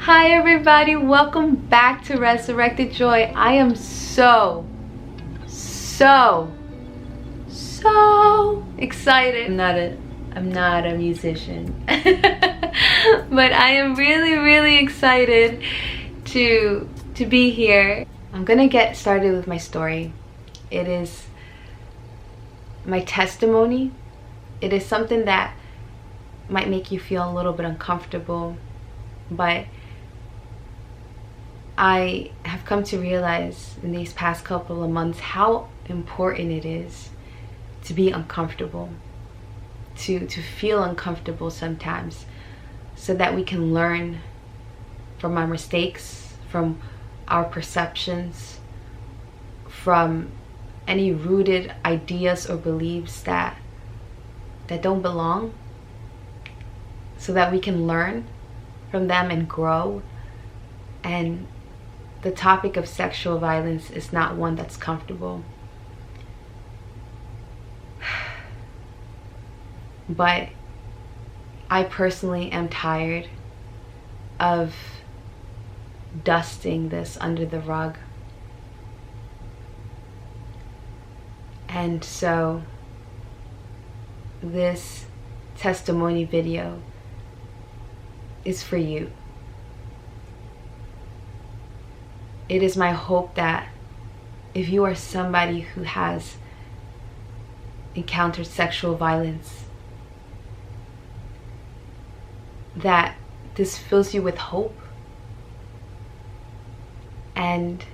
Hi everybody, welcome back to Resurrected Joy. I am so excited. I'm not a musician. But I am really excited to be here. I'm gonna get started with my story. It is my testimony. It is something that might make you feel a little bit uncomfortable, but I have come to realize in these past couple of months how important it is to be uncomfortable, to feel uncomfortable sometimes, so that we can learn from our mistakes, from our perceptions, from any rooted ideas or beliefs that don't belong, so that we can learn from them and grow. And the topic of sexual violence is not one that's comfortable. But I personally am tired of dusting this under the rug. And so this testimony video is for you. It is my hope that if you are somebody who has encountered sexual violence, that this fills you with hope, and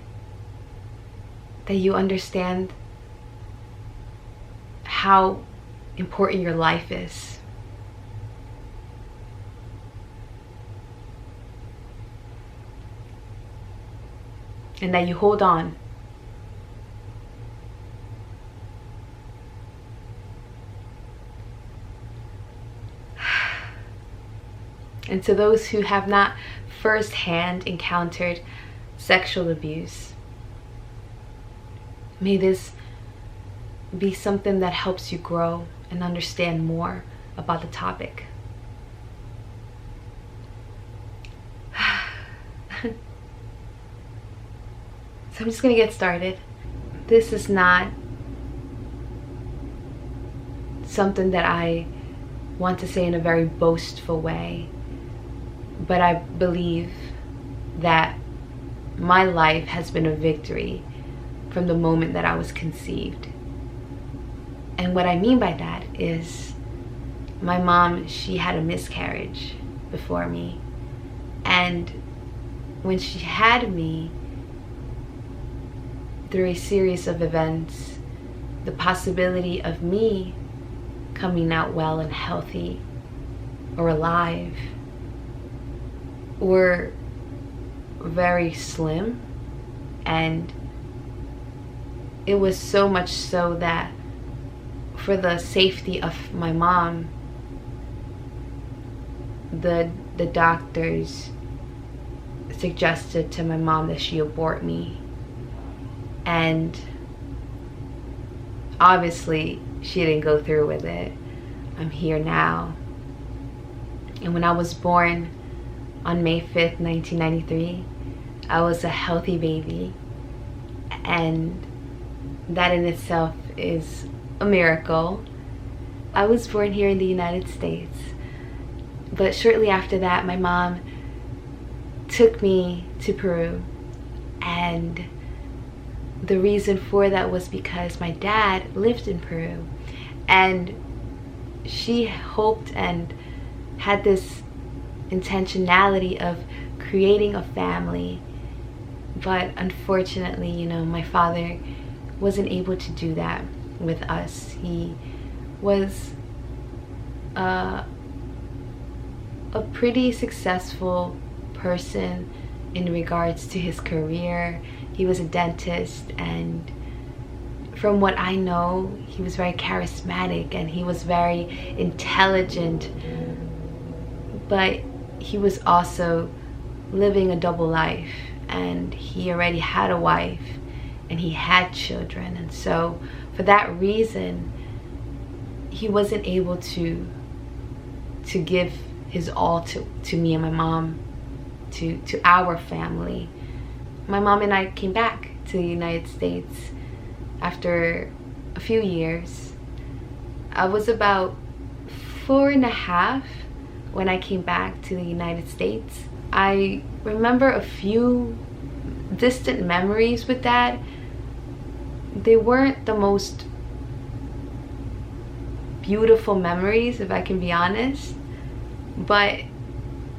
that you understand how important your life is. And that you hold on. And to those who have not firsthand encountered sexual abuse, may this be something that helps you grow and understand more about the topic. So I'm just gonna get started. This is not something that I want to say in a very boastful way, but I believe that my life has been a victory from the moment that I was conceived. And what I mean by that is my mom, she had a miscarriage before me. And when she had me, through a series of events, the possibility of me coming out well and healthy or alive were very slim. And it was so much so that for the safety of my mom, the doctors suggested to my mom that she abort me. And obviously she didn't go through with it. I'm here now. And when I was born on May 5th, 1993, I was a healthy baby. And that in itself is a miracle. I was born here in the United States. But shortly after that, my mom took me to Peru. And the reason for that was because my dad lived in Peru, and she hoped and had this intentionality of creating a family. But unfortunately, you know, my father wasn't able to do that with us. He was a pretty successful person in regards to his career. He was a dentist, and from what I know, he was very charismatic and he was very intelligent, but he was also living a double life, and he already had a wife and he had children. And so for that reason, he wasn't able to give his all to me and my mom. to our family. My mom and I came back to the United States after a few years. I was about 4.5 when I came back to the United States. I remember a few distant memories with Dad. They weren't the most beautiful memories, if I can be honest, but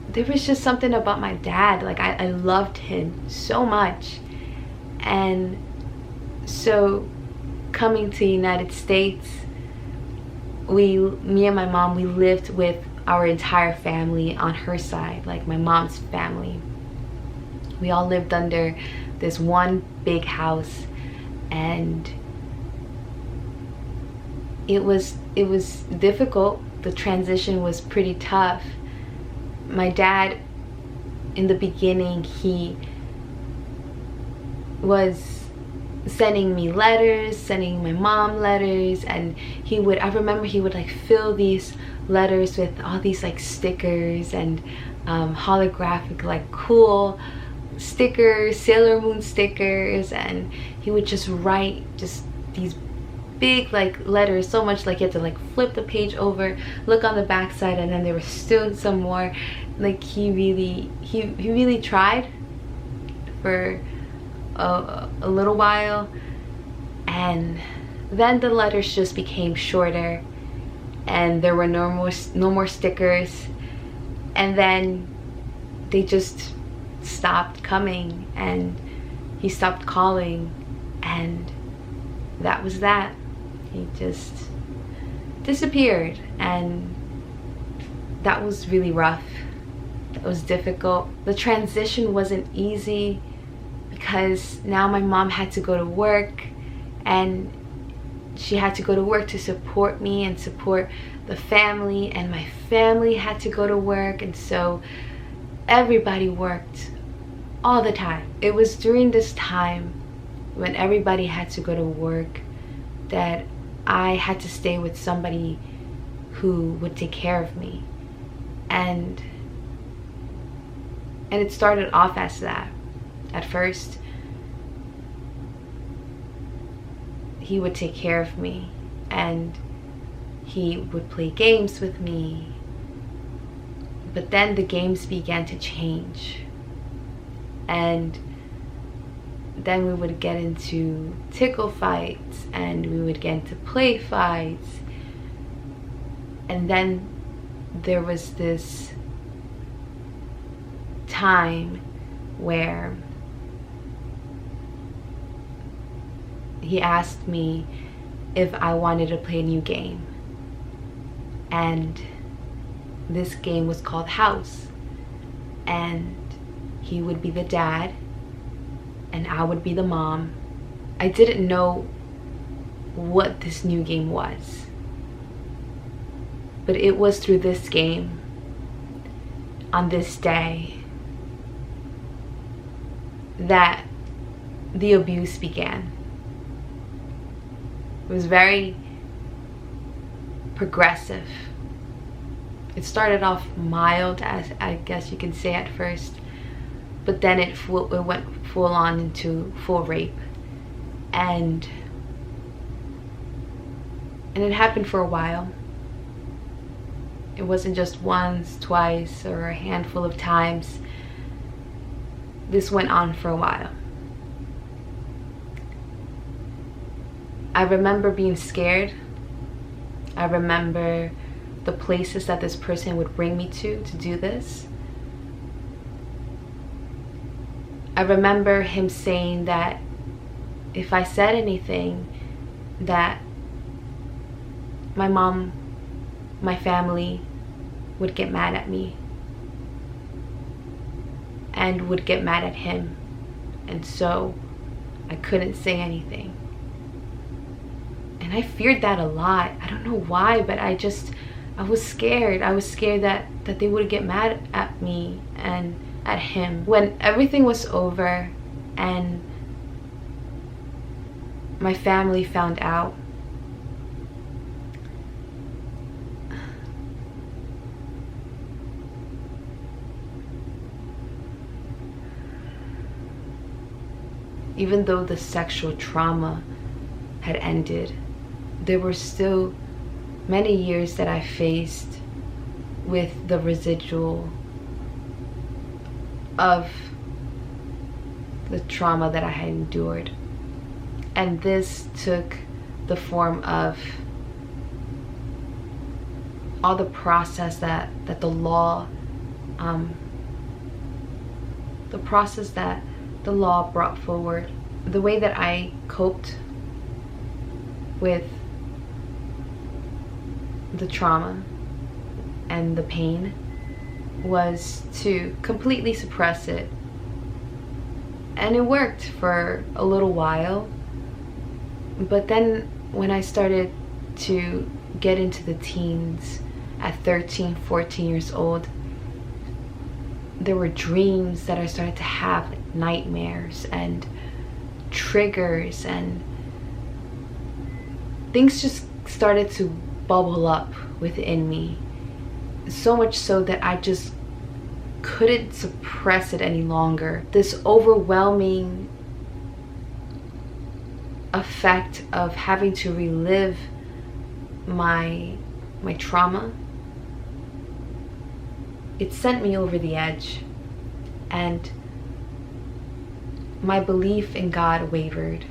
there was just something about my dad. Like I loved him so much. And so coming to the United States, me and my mom, we lived with our entire family on her side, like my mom's family. We all lived under this one big house, and it was difficult. The transition was pretty tough. My dad, in the beginning, he was sending me letters, sending my mom letters, and I remember he would like fill these letters with all these like stickers and holographic like cool stickers, Sailor Moon stickers, and he would just write just these big like letters, so much like you had to like flip the page over, look on the back side, and then there was still some more. Like he really tried for a little while, and then the letters just became shorter and there were no more stickers, and then they just stopped coming and he stopped calling, and that was that. He just disappeared, and that was really rough. That was difficult. The transition wasn't easy because now my mom had to go to work, and she had to go to work to support me and support the family, and my family had to go to work, and so everybody worked all the time. It was during this time when everybody had to go to work that I had to stay with somebody who would take care of me, and it started off as that. At first, he would take care of me and he would play games with me, but then the games began to change, and then we would get into tickle fights and we would get into play fights, and then there was this time where he asked me if I wanted to play a new game, and this game was called House, and he would be the dad and I would be the mom. I didn't know what this new game was, but it was through this game, on this day, that the abuse began. It was very progressive. It started off mild, as I guess you can say at first, but then it went full on into full rape, and it happened for a while. It wasn't just once, twice, or a handful of times. This went on for a while. I remember being scared. I remember the places that this person would bring me to do this. I remember him saying that if I said anything, that my mom, my family would get mad at me and would get mad at him, and so I couldn't say anything. And I feared that a lot. I don't know why, but I was scared. I was scared that they would get mad at me and at him. When everything was over and my family found out, even though the sexual trauma had ended, there were still many years that I faced with the residual of the trauma that I had endured. And this took the form of all the process that the law brought forward. The way that I coped with the trauma and the pain was to completely suppress it. And it worked for a little while. But then when I started to get into the teens at 13, 14 years old, there were dreams that I started to have, like nightmares and triggers, and things just started to bubble up within me. So much so that I just couldn't suppress it any longer. This overwhelming effect of having to relive my trauma, it sent me over the edge, and my belief in God wavered.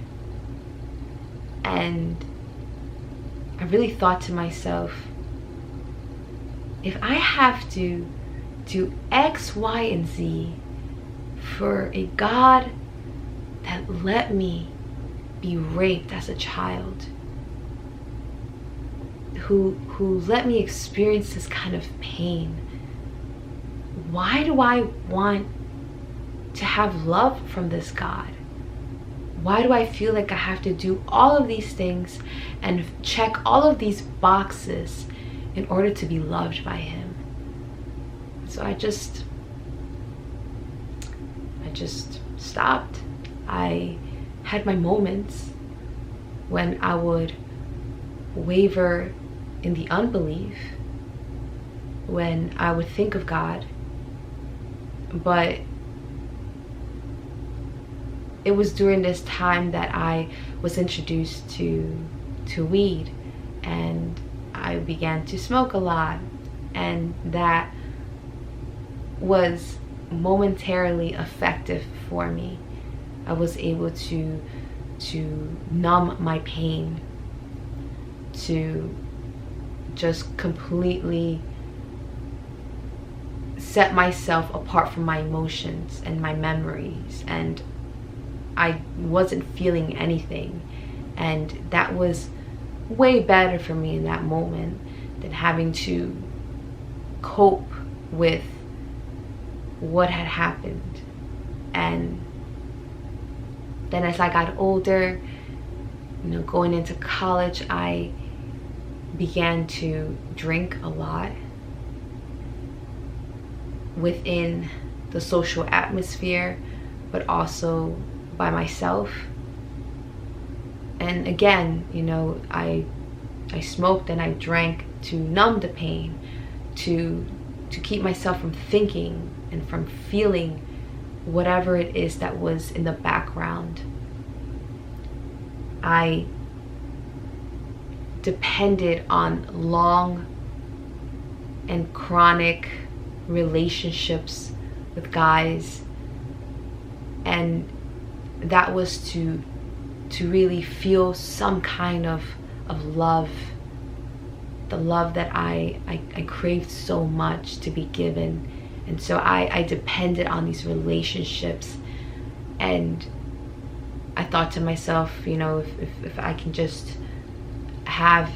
And I really thought to myself, if I have to do X, Y, and Z for a God that let me be raped as a child, who let me experience this kind of pain, why do I want to have love from this God? Why do I feel like I have to do all of these things and check all of these boxes in order to be loved by Him? So I just stopped. I had my moments when I would waver in the unbelief, when I would think of God, but it was during this time that I was introduced to weed, and I began to smoke a lot, and that was momentarily effective for me. I was able to numb my pain, to just completely set myself apart from my emotions and my memories, and I wasn't feeling anything. And that was way better for me in that moment than having to cope with what had happened. And then as I got older, going into college, I began to drink a lot within the social atmosphere, but also by myself. And again, I smoked and I drank to numb the pain, to keep myself from thinking and from feeling whatever it is that was in the background. I depended on long and chronic relationships with guys, and that was to really feel some kind of love, the love that I craved so much to be given. And so I depended on these relationships, and I thought to myself, if I can just have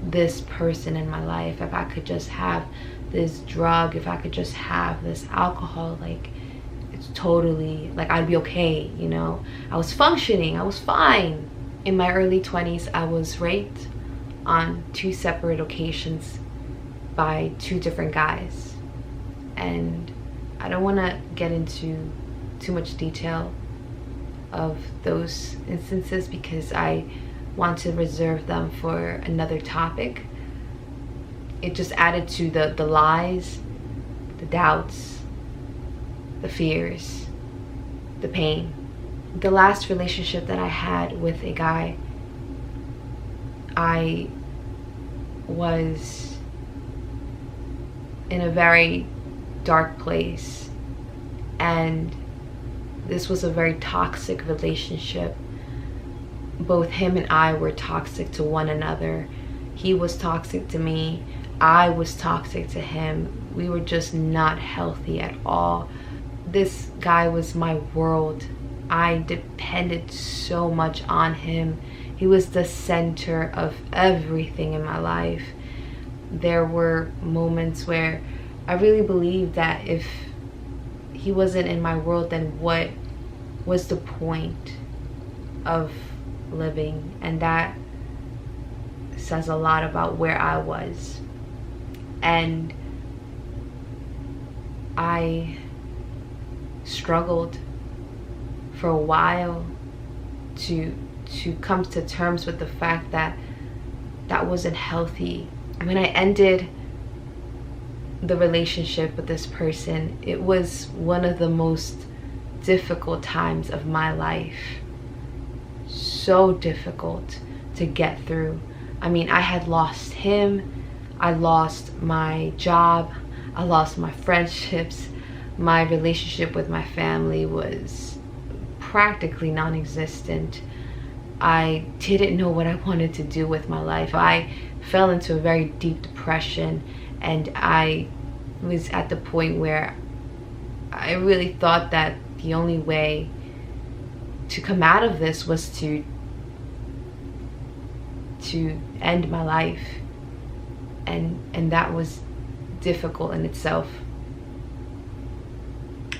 this person in my life, if I could just have this drug, if I could just have this alcohol, like, it's totally, like, I'd be okay, I was functioning, I was fine. In my early 20s, I was raped on 2 separate occasions by 2 different guys. And I don't want to get into too much detail of those instances because I want to reserve them for another topic. It just added to the lies, the doubts, the fears, the pain the last relationship that I had with a guy, I was in a very dark place, and this was a very toxic relationship. Both him and I were toxic to one another. He was toxic to me, I was toxic to him. We were just not healthy at all. This guy was my world. I depended so much on him. He was the center of everything in my life. There were moments where I really believed that if he wasn't in my world, then what was the point of living? And that says a lot about where I was. And I struggled for a while to come to terms with the fact that that wasn't healthy. When I ended the relationship with this person, it was one of the most difficult times of my life. So difficult to get through. I mean, I had lost him, I lost my job, I lost my friendships, my relationship with my family was practically non-existent. I didn't know what I wanted to do with my life. I fell into a very deep depression, and I was at the point where I really thought that the only way to come out of this was to end my life, and that was difficult in itself.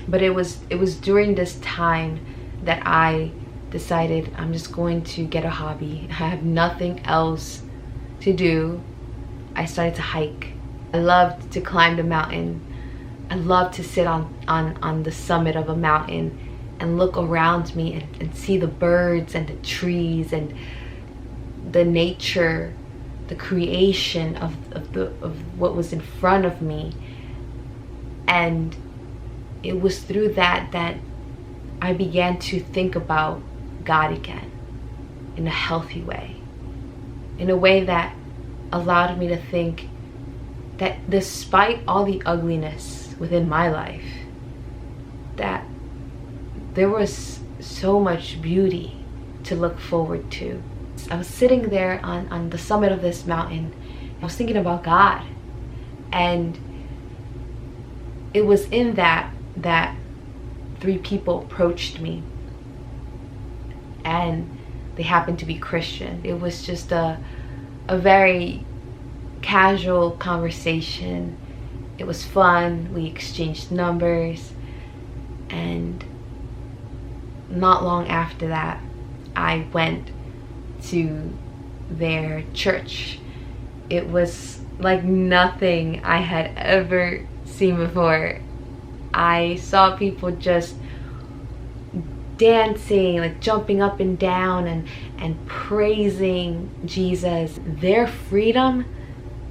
But it was during this time that I decided I'm just going to get a hobby. I have nothing else to do. I started to hike. I loved to climb the mountain. I loved to sit on the summit of a mountain and look around me and see the birds and the trees and the nature, the creation of what was in front of me. And it was through that I began to think about God again in a healthy way, in a way that allowed me to think that despite all the ugliness within my life, that there was so much beauty to look forward to. I was sitting there on the summit of this mountain. I was thinking about God, and it was in that three people approached me, and they happened to be Christian. It was just a very casual conversation. It was fun. We exchanged numbers, and not long after that, I went to their church. It was like nothing I had ever seen before. I saw people just dancing, like jumping up and down and praising Jesus. Their freedom,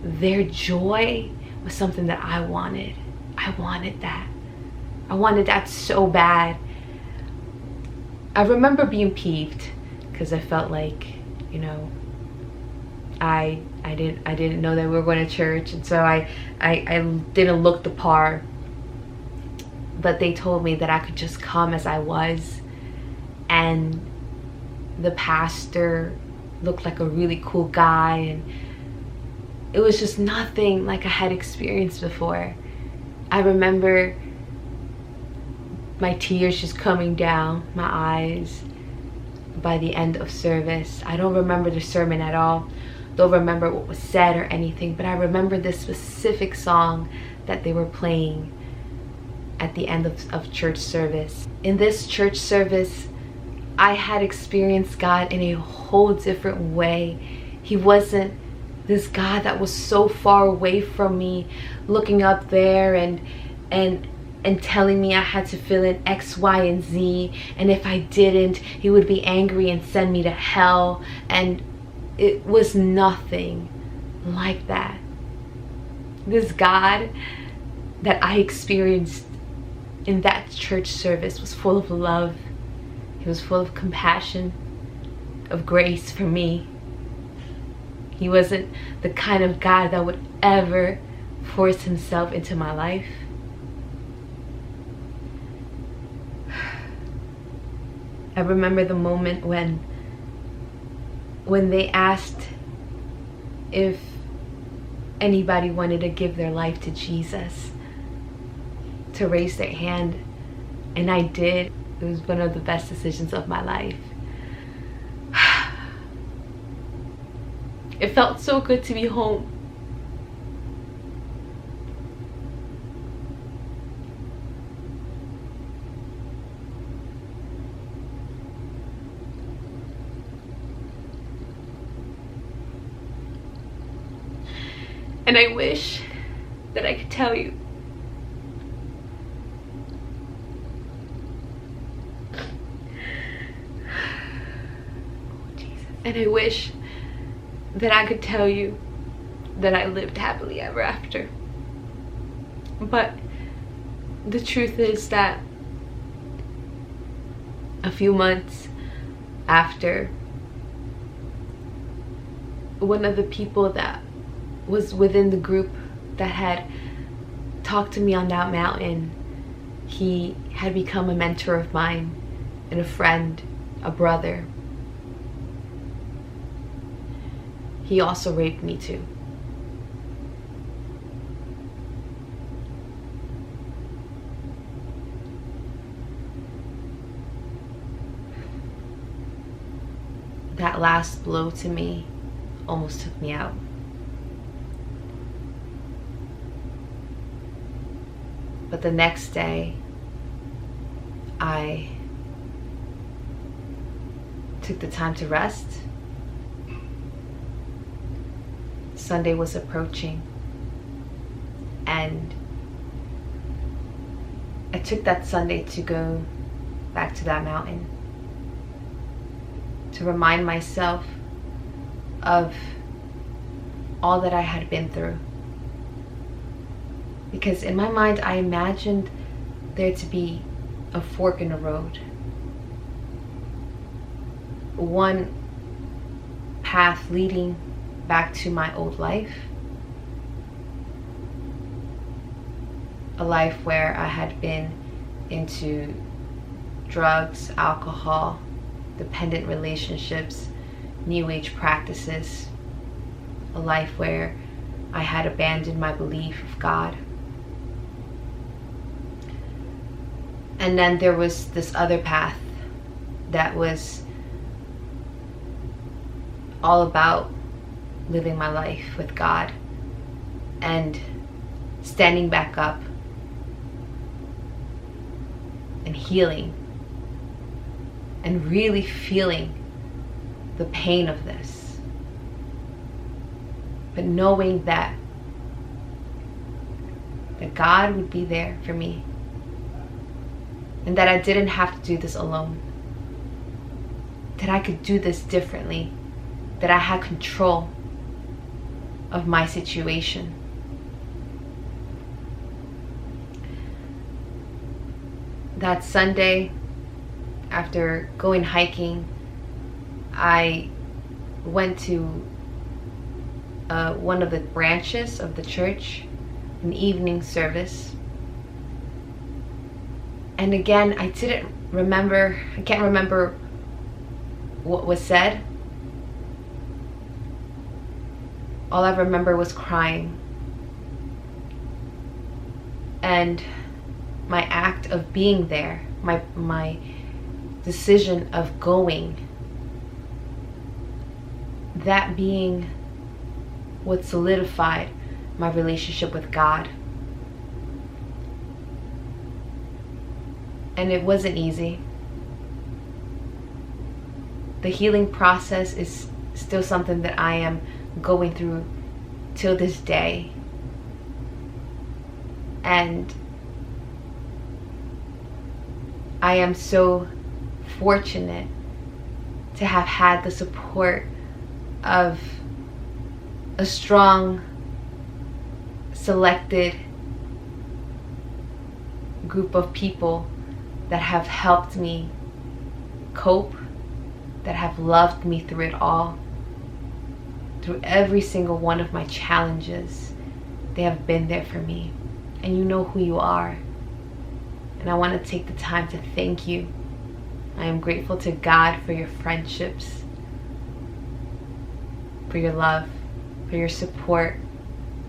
their joy was something that I wanted. I wanted that. I wanted that so bad. I remember being peeved because I felt like, you know, I didn't know that we were going to church, and so I didn't look the part. But they told me that I could just come as I was, and the pastor looked like a really cool guy, and it was just nothing like I had experienced before. I remember my tears just coming down my eyes by the end of service. I don't remember the sermon at all. Don't remember what was said or anything, but I remember this specific song that they were playing at the end of church service. In this church service, I had experienced God in a whole different way. He wasn't this God that was so far away from me, looking up there and telling me I had to fill in X, Y, and Z, and if I didn't, he would be angry and send me to hell. And it was nothing like that. This God that I experienced in that church service was full of love. He was full of compassion, of grace for me. He wasn't the kind of God that would ever force himself into my life. I remember the moment when they asked if anybody wanted to give their life to Jesus, to raise their hand, and I did. It was one of the best decisions of my life. It felt so good to be home. And I wish that I could tell you and I wish that I could tell you that I lived happily ever after. But the truth is that a few months after, one of the people that was within the group that had talked to me on that mountain, he had become a mentor of mine and a friend, a brother. He also raped me too. That last blow to me almost took me out. But the next day, I took the time to rest. Sunday was approaching, and I took that Sunday to go back to that mountain to remind myself of all that I had been through. Because in my mind, I imagined there to be a fork in the road. One path leading back to my old life. A life where I had been into drugs, alcohol, dependent relationships, new age practices. A life where I had abandoned my belief of God. And then there was this other path that was all about living my life with God and standing back up and healing and really feeling the pain of this, but knowing that God would be there for me and that I didn't have to do this alone, that I could do this differently, that I had control of my situation. That Sunday, after going hiking, I went to one of the branches of the church, an evening service. And again, I can't remember what was said. All I remember was crying. And my act of being there, my decision of going, that being what solidified my relationship with God. And it wasn't easy. The healing process is still something that I am going through till this day. And I am so fortunate to have had the support of a strong, selected group of people that have helped me cope, that have loved me through it all, through every single one of my challenges. They have been there for me, and you know who you are. And I want to take the time to thank you. I am grateful to God for your friendships, for your love, for your support,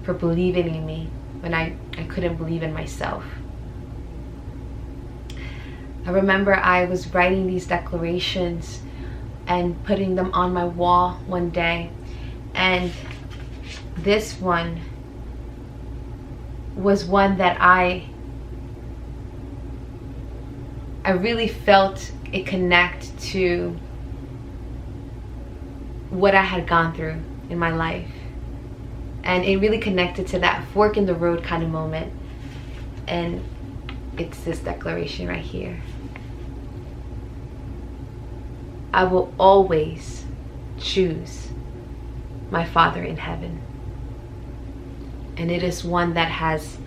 for believing in me when I couldn't believe in myself. I remember I was writing these declarations and putting them on my wall one day, and this one was one that I really felt it connect to what I had gone through in my life. And it really connected to that fork in the road kind of moment. And it's this declaration right here. I will always choose my Father in heaven. And it is one that has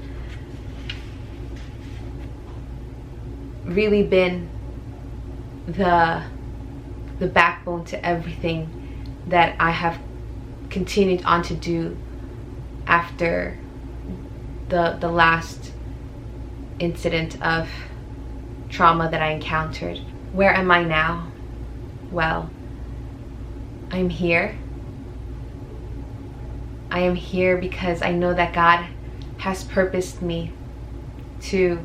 really been the backbone to everything that I have continued on to do after the last incident of trauma that I encountered. Where am I now? Well, I'm here. I am here because I know that God has purposed me to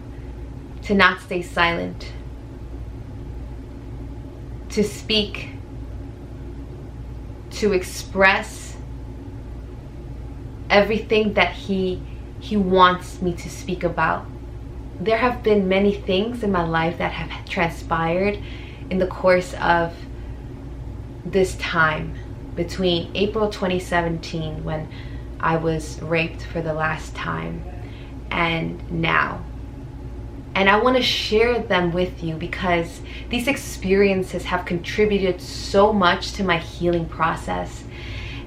not stay silent, to speak, to express everything that He wants me to speak about. There have been many things in my life that have transpired in the course of this time between April 2017, when I was raped for the last time, and now. And I want to share them with you because these experiences have contributed so much to my healing process.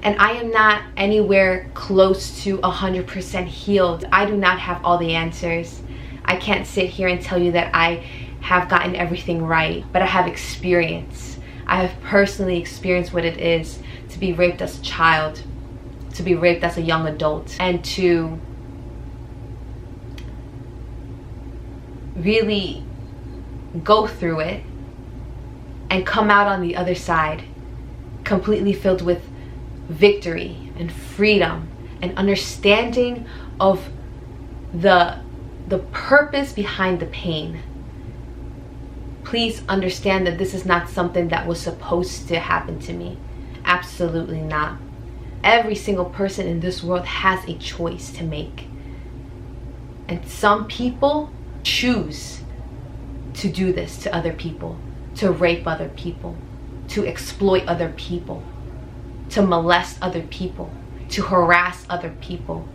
And I am not anywhere close to 100% healed. I do not have all the answers. I can't sit here and tell you that I have gotten everything right, but I have experience. I have personally experienced what it is to be raped as a child, to be raped as a young adult, and to really go through it and come out on the other side completely filled with victory and freedom and understanding of the purpose behind the pain. Please understand that this is not something that was supposed to happen to me. Absolutely not. Every single person in this world has a choice to make. And some people choose to do this to other people, to rape other people, to exploit other people, to molest other people, to harass other people.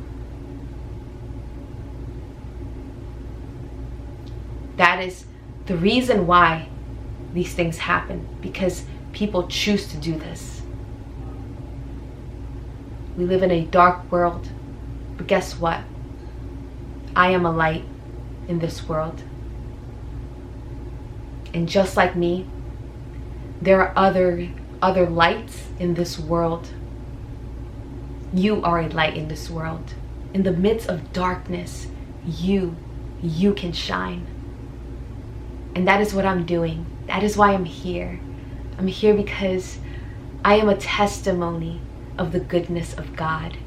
That is the reason why these things happen, because people choose to do this. We live in a dark world, but guess what? I am a light in this world. And just like me, there are other lights in this world. You are a light in this world. In the midst of darkness, you can shine. And that is what I'm doing. That is why I'm here. I'm here because I am a testimony of the goodness of God.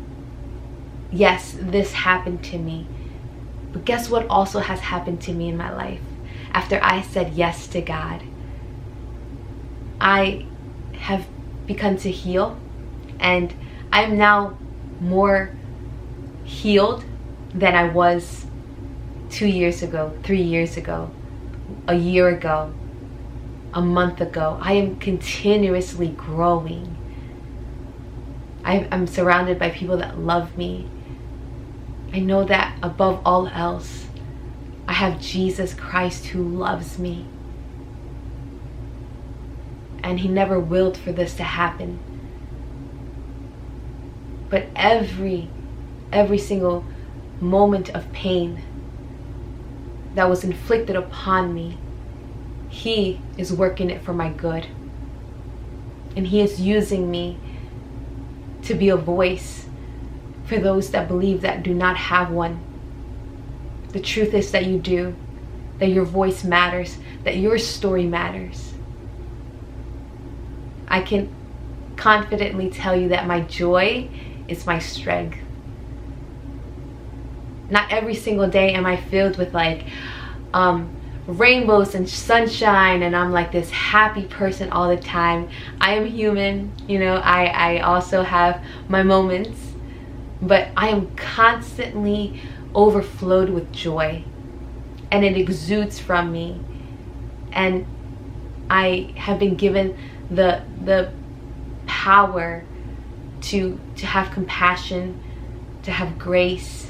Yes, this happened to me. But guess what also has happened to me in my life? After I said yes to God, I have begun to heal, and I'm now more healed than I was 2 years ago, 3 years ago, a year ago, a month ago. I am continuously growing. I'm surrounded by people that love me. I know that above all else, I have Jesus Christ who loves me. And He never willed for this to happen. But every single moment of pain that was inflicted upon me He is working it for my good. And He is using me to be a voice for those that believe that do not have one. The truth is that you do, that your voice matters, that your story matters. I can confidently tell you that my joy is my strength. Not every single day am I filled with like rainbows and sunshine and I'm like this happy person all the time. I am human, you know, I also have my moments, but I am constantly overflowed with joy and it exudes from me. And I have been given the power to have compassion, to have grace,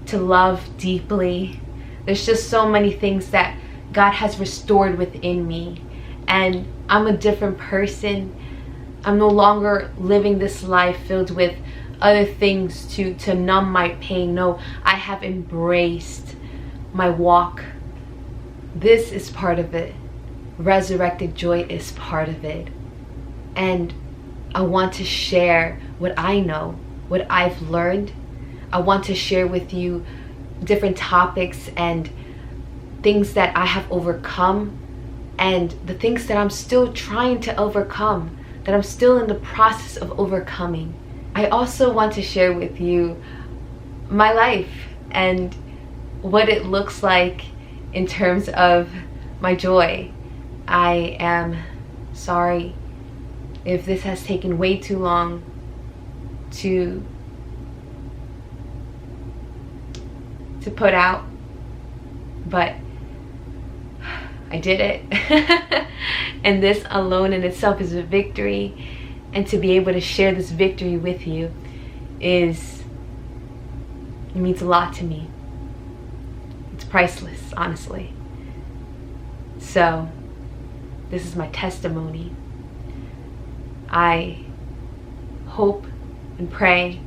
to love deeply. There's just so many things that God has restored within me, and I'm a different person. I'm no longer living this life filled with other things to numb my pain. No, I have embraced my walk. This is part of it. Resurrected joy is part of it. And I want to share what I know, what I've learned. I want to share with you different topics and things that I have overcome and the things that I'm still trying to overcome, that I'm still in the process of overcoming. I also want to share with you my life and what it looks like in terms of my joy. I am sorry if this has taken way too long to put out, but I did it. And this alone in itself is a victory, and to be able to share this victory with you it means a lot to me. It's priceless, honestly. So this is my testimony. I hope and pray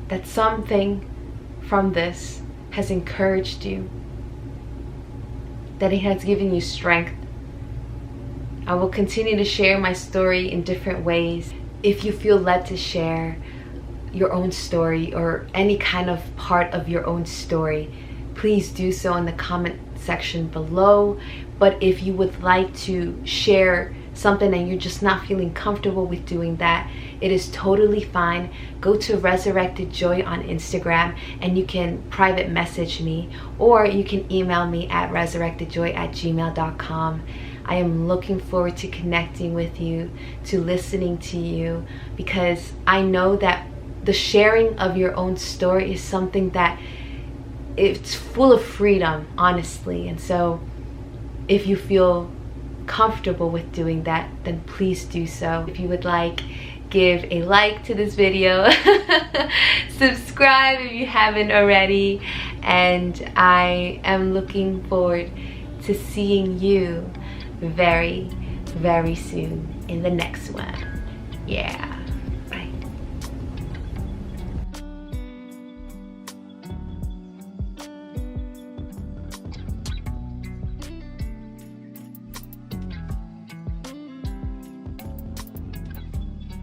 that something from this has encouraged you, that it has given you strength. I will continue to share my story in different ways. If you feel led to share your own story or any kind of part of your own story, please do so in the comment section below. But if you would like to share something and you're just not feeling comfortable with doing that, it is totally fine. Go to Resurrected Joy on Instagram and you can private message me, or you can email me at resurrectedjoy@gmail.com. I am looking forward to connecting with you, to listening to you, because I know that the sharing of your own story is something that it's full of freedom, honestly. And so if you feel comfortable with doing that, then please do so. If you would like, give a like to this video, subscribe if you haven't already, and I am looking forward to seeing you very, very soon in the next one. Yeah.